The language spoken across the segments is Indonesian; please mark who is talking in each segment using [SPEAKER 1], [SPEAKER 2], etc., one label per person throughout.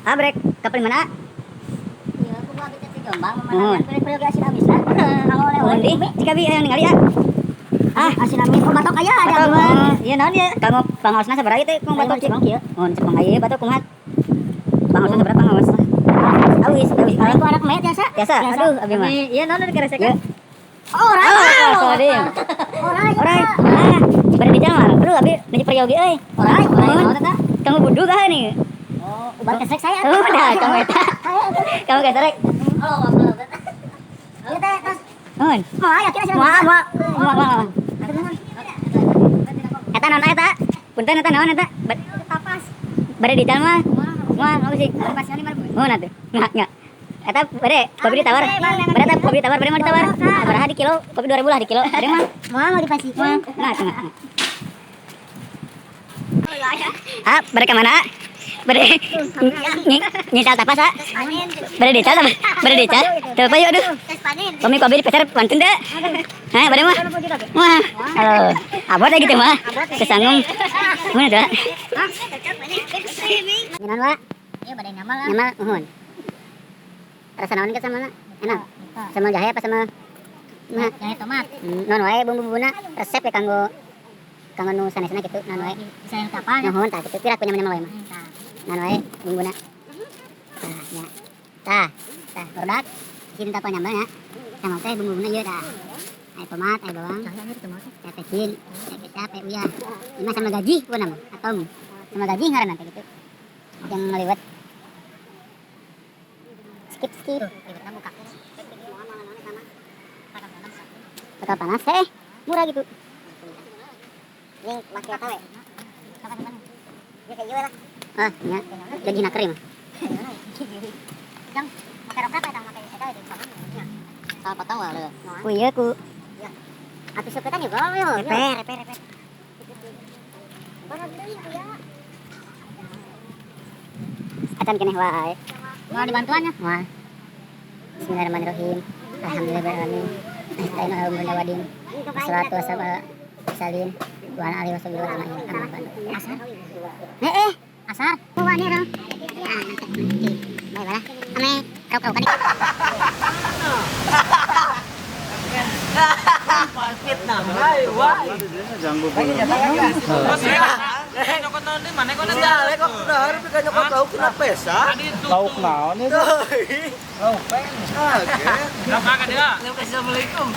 [SPEAKER 1] Ah, brek. Kapal mana?
[SPEAKER 2] Iya, aku mau habis di Jombang, mana periode asin habis lah. Kalau
[SPEAKER 1] Undi, jika bi yang ningali ya.
[SPEAKER 2] ah asin habis, oh batok aya ada
[SPEAKER 1] Batok,
[SPEAKER 2] duluan.
[SPEAKER 1] iya naon ya? Kamu pangaosna sabaraha ieu teh kung batok
[SPEAKER 2] Cibang kieu.
[SPEAKER 1] Oh, Cepeng aya batok kumaha? Pangaosna sabaraha pangaos? Awis.
[SPEAKER 2] Kalau itu anak mayat biasa.
[SPEAKER 1] Biasa. Aduh, abi mah.
[SPEAKER 3] Iya naon dikeresekan.
[SPEAKER 2] Oh, orang.
[SPEAKER 1] Sorry.
[SPEAKER 2] Orang.
[SPEAKER 1] Alright. Ah, bari di jalan. Aduh, abi di peryogi euy.
[SPEAKER 2] Orang.
[SPEAKER 1] Naon eta? Kamu budu kah nih?
[SPEAKER 2] Oh, ubat kesek saya.
[SPEAKER 1] Oh, dah kamu eta. Kamu geserek.
[SPEAKER 2] Oh, belum. Iya teh, terus
[SPEAKER 1] Nuhun.
[SPEAKER 2] mau yakin asin.
[SPEAKER 1] Moal. Eta naon eta? Punten eta naon eta?
[SPEAKER 2] Tapas.
[SPEAKER 1] Bari di jalan mah. Moal apa sih?
[SPEAKER 2] Tapas ini mah.
[SPEAKER 1] Oh, nanti. Enggak. Eta bare kopi ditawar. Bare eta kopi ditawar, bare mau ditawar. Sabaraha di kilo? Kopi 2000 lah di kilo. Bare mah.
[SPEAKER 2] Mau dipasihkan.
[SPEAKER 1] Tengah. Ah, bare ka mana? Bare nyital tapas ah. Bare dical apa? Bare dical. Tuh apa yuk aduh. Komi kopi di pasar pantun deh. Hah, bare mah. Wah. Halo. Abot aja gitu mah. Kesanggung. Mana dah? Nyaman wa?
[SPEAKER 2] Iya, badai nyamal lah.
[SPEAKER 1] Nyaman uhun. Rasa naon ke sama enak? Sama jahe apa sama
[SPEAKER 2] Jahe tomat.
[SPEAKER 1] non wae bumbu-bumbuna resep ya kanggo nu sanesna kitu non wae.
[SPEAKER 2] Bisa yang kapal.
[SPEAKER 1] Nuhun tah kitu kira punya wae mah. Non wae bumbuna. Tah nya. Tah produk sini tah nyambel nya. Sama teh bumbu-bumbuna ieu tah. Aya tomat, aya bawang, aya tecin, aya kecap, aya uyah. Ini mah sama gaji pun nama atau sama gaji ngaranna teh gitu. Yang ngaliwat. Skip.
[SPEAKER 2] Kita buka.
[SPEAKER 1] Bakal panas, murah gitu. Ini make eta we.
[SPEAKER 2] Ya kayak lah.
[SPEAKER 1] Ah, nya. Gaji nakeri mah.
[SPEAKER 2] Yang make rok apa tang make eta di sana.
[SPEAKER 1] Salah potong wae. Oh iya ku.
[SPEAKER 2] Atuh sepetan juga yo.
[SPEAKER 1] Repe. Acan keneh wae.
[SPEAKER 2] Mau dibantuannya?
[SPEAKER 1] Wah. Bismillahirrahmanirrahim. Alhamdulillahirrahmanirrahim. Astaghfirullah wa wadin. Wassalatu wassalim. Wa ala alihi wasallam ajma'in.
[SPEAKER 2] Asar.
[SPEAKER 1] Asar.
[SPEAKER 2] Bawa ni dong.
[SPEAKER 1] Baik lah. Ame kau tadi.
[SPEAKER 3] Fitnah. Hai, wah.
[SPEAKER 4] Janggo
[SPEAKER 3] Nyokot naon di mana kok
[SPEAKER 4] Ya, kok udah harus nyokot lauk kena pesa.
[SPEAKER 5] Lauk naon itu?
[SPEAKER 4] Lauk pen. Kaget.
[SPEAKER 3] Berapa kan dia? Assalamualaikum.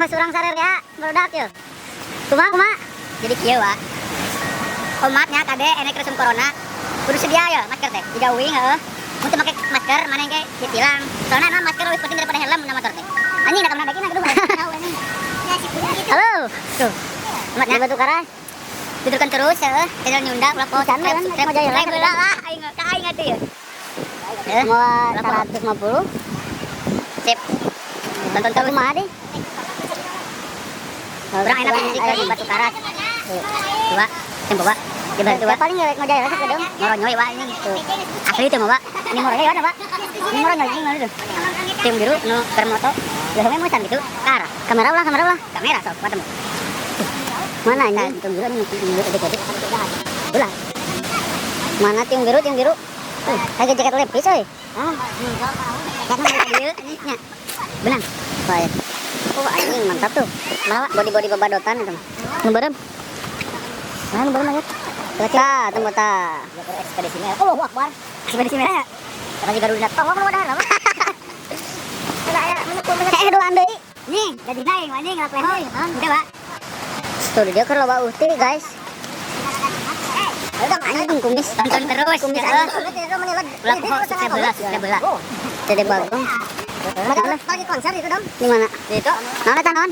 [SPEAKER 1] Mas urang sarer ya, barudak yeuh. Kumaha? Jadi kieu wa. Omatnya kade enek resum corona. Kudu sedia ya masker teh. Dijauhi heuh. Mun teu make masker maneh ge ditilang. Soalna emang masker lebih penting daripada helm mun motor teh. Anjing da kemana daging kudu tahu anjing. Halo. Tuh. Omatnya batu karas. Dudukkan terus heuh. Tinggal nyunda ulah pos. Can kan mau jaya lah. Aing ka aing atuh ya. Mau 150. Sip. Tonton terus mah deh. Orang enak musik di batu karas. Coba, coba. Coba coba. Paling nggak ngejaya lah sedang. Moronyoy wa ini gitu. Asli itu mah wa. Ini moronyoy ada pak. Ini moronyoy ini mana tuh? Tim biru, nu kermoto. Udah memang macam gitu. Kamera ulah. Kamera sok, ketemu. Mana ini? Tim biru ini tim biru adik-adik. Ulah. Mana tim biru? Lagi jaket lepis euy. Jaket biru ini nya. Benang. Baik. Oh anjing mantap tuh. Bawa body babadotan itu mah. Numbereun. Nah, numbereun aja. Tah, tunggu tah. Ekspedisi merah. Allahu Akbar. Ekspedisi merah ya. Lagi baru lihat. Oh, udah lama. Saya doan deui. Nih, jadi naik anjing laku heuy. Udah, Pak. Tuh dia keur loba uhti, guys. Udah anjing kumis tonton terus. Kumis ulah sebelah. Jadi bagong. Lagi konser itu dong. Di mana? Itu. Mana tanon?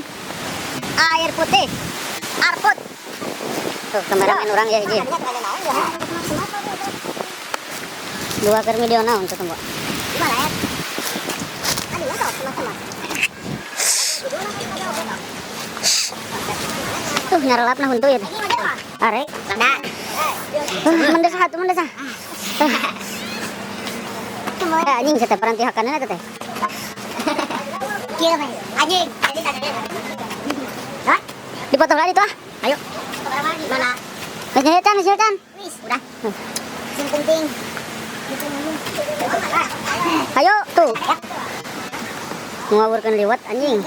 [SPEAKER 1] Air putih. Arput. Tuh kameramen orang ya hiji. Dua keur video naon tuh tembok. Gimana ya? Tuh nyarelap nah huntu ya. Arek. Ada. Mendesah. Anjing saya peranti hakanana teh. Kieu mah. Anjing, jadi tadi. Hah? Dipotong lagi tuh ah. Ayo. Mana? Nyetan. Wis, udah. Sing penting. Ayo tuh. Ngawurkeun liwat anjing.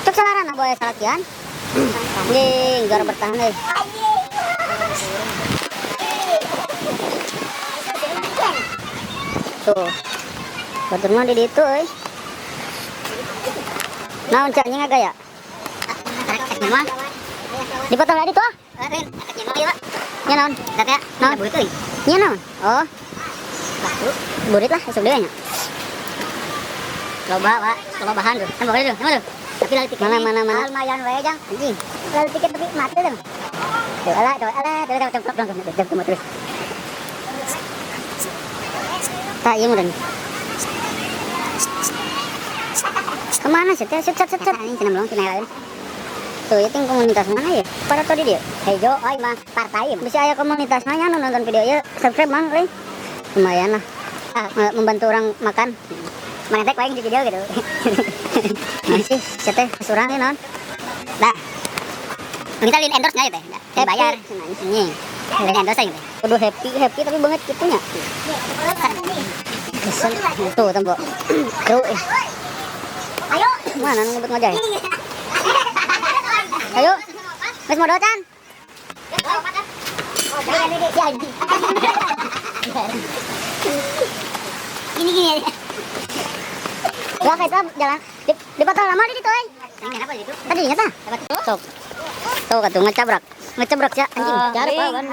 [SPEAKER 1] Cuk salarana boy salakian. Anjing, gara bertahan euy. Tuh. Batur mah di ditu euy. Naon cak nya gaya? Mah. Dipotong lagi tuh. Nya naon? Tata naon burit euy. Nya naon? Oh. Burit lah esuk deui nya. Loba bahan tuh. Kan boleh tuh. Tapi lagi tiket mana. Lumayan wae jang. Anjing. Lagi tiket tapi mati tuh. Tuh ala terus. Tak iya mudah nih. Kemana sih? Set. Ini cina belum, cina lain. Tuh, itu komunitas mana ya? Pada tadi dia. Hejo, ay mah partai. Bisa aya komunitasnya nya nonton video ya. Subscribe mang, Ring. Lumayan lah. Membantu orang makan. Mana teh paling di video gitu. Masih, seteh surang non. Dah. Kita lin endorse nya ya teh. Saya bayar. Ini. Lin endorse gitu. Kudu happy tapi banget gitunya. Kesel. Tuh, tembok. Tuh. Ayo. Mana ngebut ngojay? Ayo. Wes modal can. Gini. Lah kita jalan dipotong lama di ditu euy. Kenapa gitu? Tadi ingat ah. Sok. Tuh katuh ngecabrak ya anjing. Jarep kan.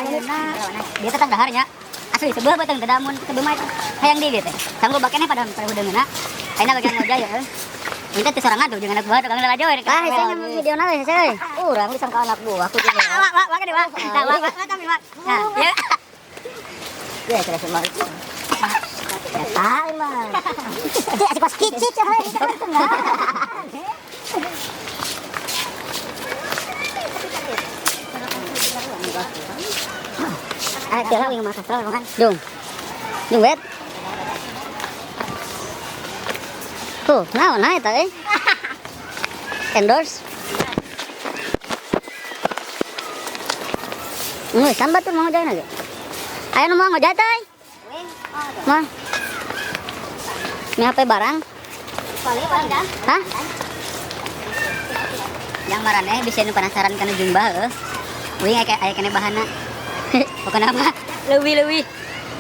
[SPEAKER 1] Dia tetap daharnya. Asli sebelah batang kedamun kedumai hayang di gitu. Sanggup bakene pada udeungeuna. Ayeuna bagian ngojay ya. Minta teh sorangan tuh jangan anak buah tukang lalajo we. Ah, saya ngambil video na we saya. Urang disangka anak buah aku jadi. Wak gede wak. Wak kami wak. Nah, ya. Ya sudah semua. Ya tahu mah. Dia asik pas kicit coy. Ah, dia lagi masak kan. Dung wet. Tuh, naon eta euy. Endorse. Sambat tuh mau jalan aja. Ayo nu mau ngojay teh. Mah. Ini HP barang. Hah? Yang marane bisa nu penasaran kana jumba heuh. Wing aya kene bahana. Pokona mah leuwih.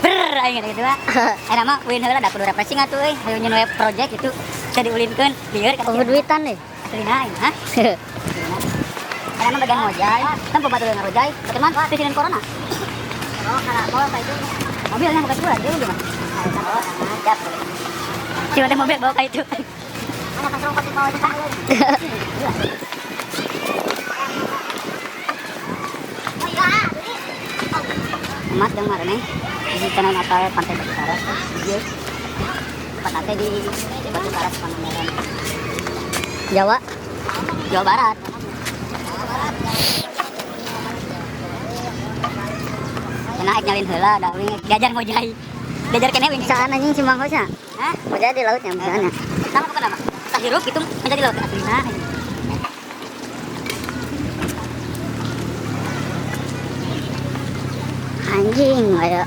[SPEAKER 1] Ber aing gitu mah. Aya mah win heula da kudu refreshing atuh euy. Hayu nyeun project itu.
[SPEAKER 2] Bisa diulinkeun, lieur kan.
[SPEAKER 1] Duitan deh.
[SPEAKER 2] Aslina ini, hah? Karena mah bagian ngojay, kan pembantu yang ngerojay. Bagaimana presiden corona? Oh, kalau bawa kayak itu. Mobilnya bukan jualan, dia gimana? Ngajak. Cuma ada mobil bawa kayak itu. Mana pas rongkot mau itu kan. Emas yang kemarin nih di channel natal Pantai Batu Karas. Iya. Tempatnya di Batu Karas Pangandaran.
[SPEAKER 1] Jawa.
[SPEAKER 2] Jawa Barat. Kena nyalin heula da wing diajar ngojay. Diajar kene wing
[SPEAKER 1] Saan anjing si Mang Hosnya?
[SPEAKER 2] hah?
[SPEAKER 1] Mau jadi lautnya misalnya.
[SPEAKER 2] Sama bukan apa? Tak hirup itu menjadi laut aslina.
[SPEAKER 1] Anjing, ayo.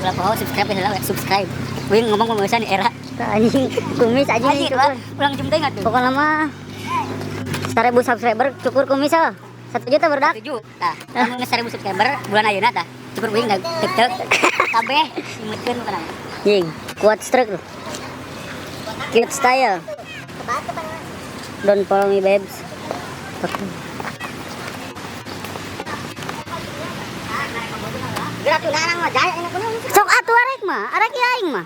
[SPEAKER 2] Ulah poho subscribe heula we subscribe. Wing ngomong pembahasan era.
[SPEAKER 1] Anjing, kumis anjing
[SPEAKER 2] Anjing
[SPEAKER 1] cukur.
[SPEAKER 2] ulang jum teh ngatuh.
[SPEAKER 1] Pokoknya mah 1000 subscriber cukur kumis ah. 1 juta berdak.
[SPEAKER 2] 7. Tah, lamun geus 1000 subscriber bulan ayeuna tah. Cukur wing da tek-tek. Kabeh simutkeun bukan apa.
[SPEAKER 1] Jing, kuat stroke tuh. Cute style. Don't follow me babes.
[SPEAKER 2] Gerak tuh larang ngojay ini kunaon.
[SPEAKER 1] Sok atuh arek mah, arek ieu aing mah.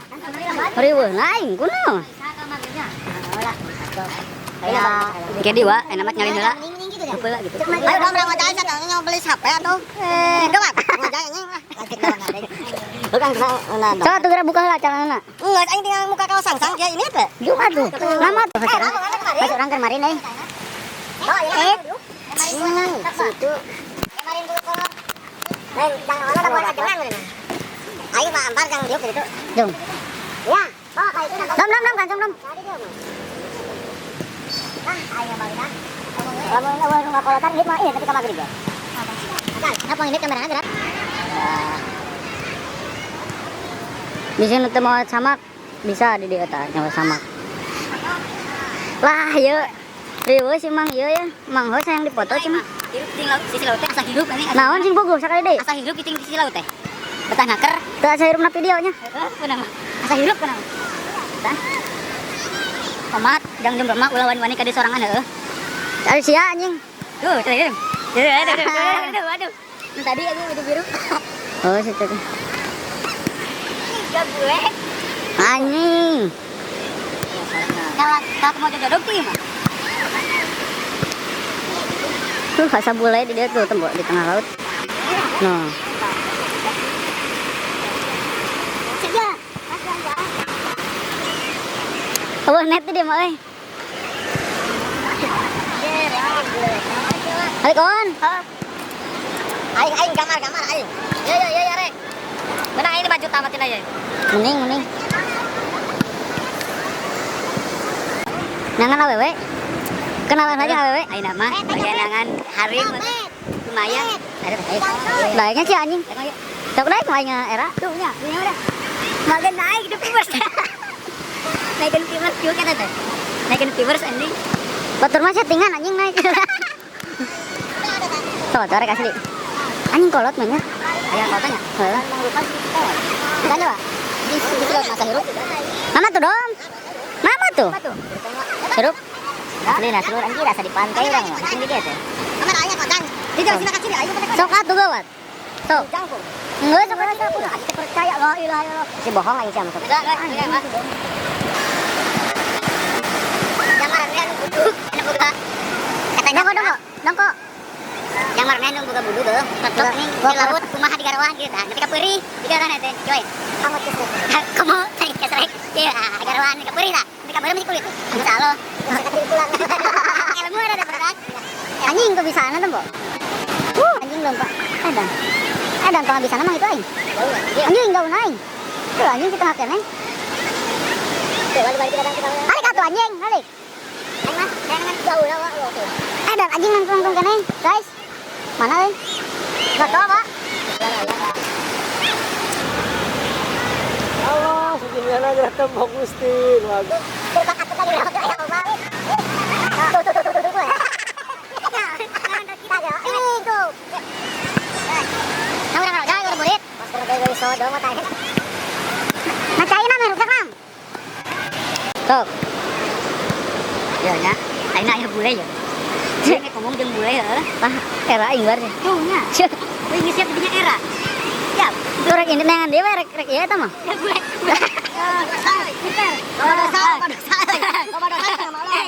[SPEAKER 1] Riweuh aing kunaon?
[SPEAKER 2] Ya, kayak diwa, enak nyalin heula. Heula gitu. Ayo dong ngojay cenah nyawa beli HP atuh. Gawat. Ngojay anjing lah. Lacik dalam hati. Bukan kena
[SPEAKER 1] Sok atuh geura buka heula calanana.
[SPEAKER 2] Enggak, aing tinggal muka kau sang-sang dia ini apa?
[SPEAKER 1] Yuk atuh. Lama tuh masuk orang kemarin euy.
[SPEAKER 2] Oh, iya. Situ. Kemarin dulu kolot. Jangan orang tak boleh jangan. Ayo Pak Ampar jangan diuk gitu.
[SPEAKER 1] Jom.
[SPEAKER 2] Ya, bawa kayak itu.
[SPEAKER 1] Dom kancung dom.
[SPEAKER 2] Ayo balik dah. Kamu nggak kolotan gitu mah ini ketika maghrib ya.
[SPEAKER 1] Apa ini kameranya gerak? Di sini tuh mau samak bisa di dia tah nyawa samak. Lah, yuk. Riweuh si Mang ieu ya. Mang Hos yang dipoto cenah.
[SPEAKER 2] Hirup ting laut sisi laut teh asa hirup ini.
[SPEAKER 1] Naon sing bogoh sakali deui?
[SPEAKER 2] Asa hirup ting sisi laut teh. Betah naker.
[SPEAKER 1] Teu asa hirupna videonya.
[SPEAKER 2] Benar mah. Asa hirup kana. Tah. Tomat jang jam bermak ulah wani-wani ka di sorangan heueuh.
[SPEAKER 1] Ada sia anjing.
[SPEAKER 2] Tuh, teh. Aduh. Tadi aku biru-biru.
[SPEAKER 1] Oh, situ tuh.
[SPEAKER 2] Gak gue.
[SPEAKER 1] Anjing.
[SPEAKER 2] Kalau mau jodoh tuh mah.
[SPEAKER 1] Tuh kasa bulai di dia tuh tembok di tengah laut. Nah.
[SPEAKER 2] Saja.
[SPEAKER 1] Oh, net dia mah euy. Balik on.
[SPEAKER 2] Aing gamar aing. Ya rek. Benar ini baju tamatin aja.
[SPEAKER 1] Mending. Nangan awewe. Kenalan aja awewe.
[SPEAKER 2] Aing nama bagian harim lumayan.
[SPEAKER 1] Baiknya sih anjing. Sok naik mainnya era.
[SPEAKER 2] Tuh nya udah. Makin naik di viewers. Naikin viewers juga kan ada. Naikin viewers ending.
[SPEAKER 1] Batur mah settingan anjing naik. Tuh, tarik asli. Anjing kolot mainnya.
[SPEAKER 2] Ayah kotanya.
[SPEAKER 1] Heeh.
[SPEAKER 2] Kan coba. Di laut masa hirup.
[SPEAKER 1] Mana tuh, Dom? Nama tuh? Hirup.
[SPEAKER 2] Asli nah seluruh anjir rasa di pantai orang mah. Di sini dia tuh. Kamera ayah kotang. Di jauh sini kecil ayo kita.
[SPEAKER 1] Sok atuh gawat. Sok.
[SPEAKER 2] Jangkung.
[SPEAKER 1] Enggak sok
[SPEAKER 2] Sebenarnya aku udah percaya la ilaha illallah.
[SPEAKER 1] si bohong lagi sama sok.
[SPEAKER 2] Enggak. Jangan rean buduk. Enak buka. Katanya
[SPEAKER 1] Dongko.
[SPEAKER 2] yang marnen yang buka buduk tuh. Tetep nih di laut kumaha di garawah gitu. Ketika peuri di garawah teh. Coy. Kamu tuh. Kamu tadi kesrek. Ya, garawah ketika peuri lah. Ketika baru masih kulit. Insyaallah. Ilmu ada produk.
[SPEAKER 1] Anjing kok bisa ana tembok. Anjing belum Pak. Ada tong bisa nama itu aing. Anjing gaun aing. Tuh anjing kita ngakeun aing.
[SPEAKER 2] Tuh balik kita kita.
[SPEAKER 1] Alik atuh anjing, alik.
[SPEAKER 2] Mas, jangan jauh lah, Pak.
[SPEAKER 1] Ada anjing nang kene, guys. Mana euy? Enggak tahu, Pak.
[SPEAKER 4] Allah, seginian aja tembok Gusti. Lagu.
[SPEAKER 2] Terbang aku tadi lewat ayam Pak. Tuh. Kita aja. Ini tuh. Kamu udah jangan udah murid. Masker dari sodo mah tanya.
[SPEAKER 1] Nah, caina mah rusak, Mang. Sok.
[SPEAKER 2] Ya nya. Ayeuna aya bule ya. Ini ngomong jeung bule heuh.
[SPEAKER 1] Tah era aing luar.
[SPEAKER 2] Tuh nya. Wih geus siap dinya era. Siap.
[SPEAKER 1] Lu rek ini nengan dewe rek ieu eta mah.
[SPEAKER 2] Ya bule. Pinter. Kodosa. Kodosa sama Allah.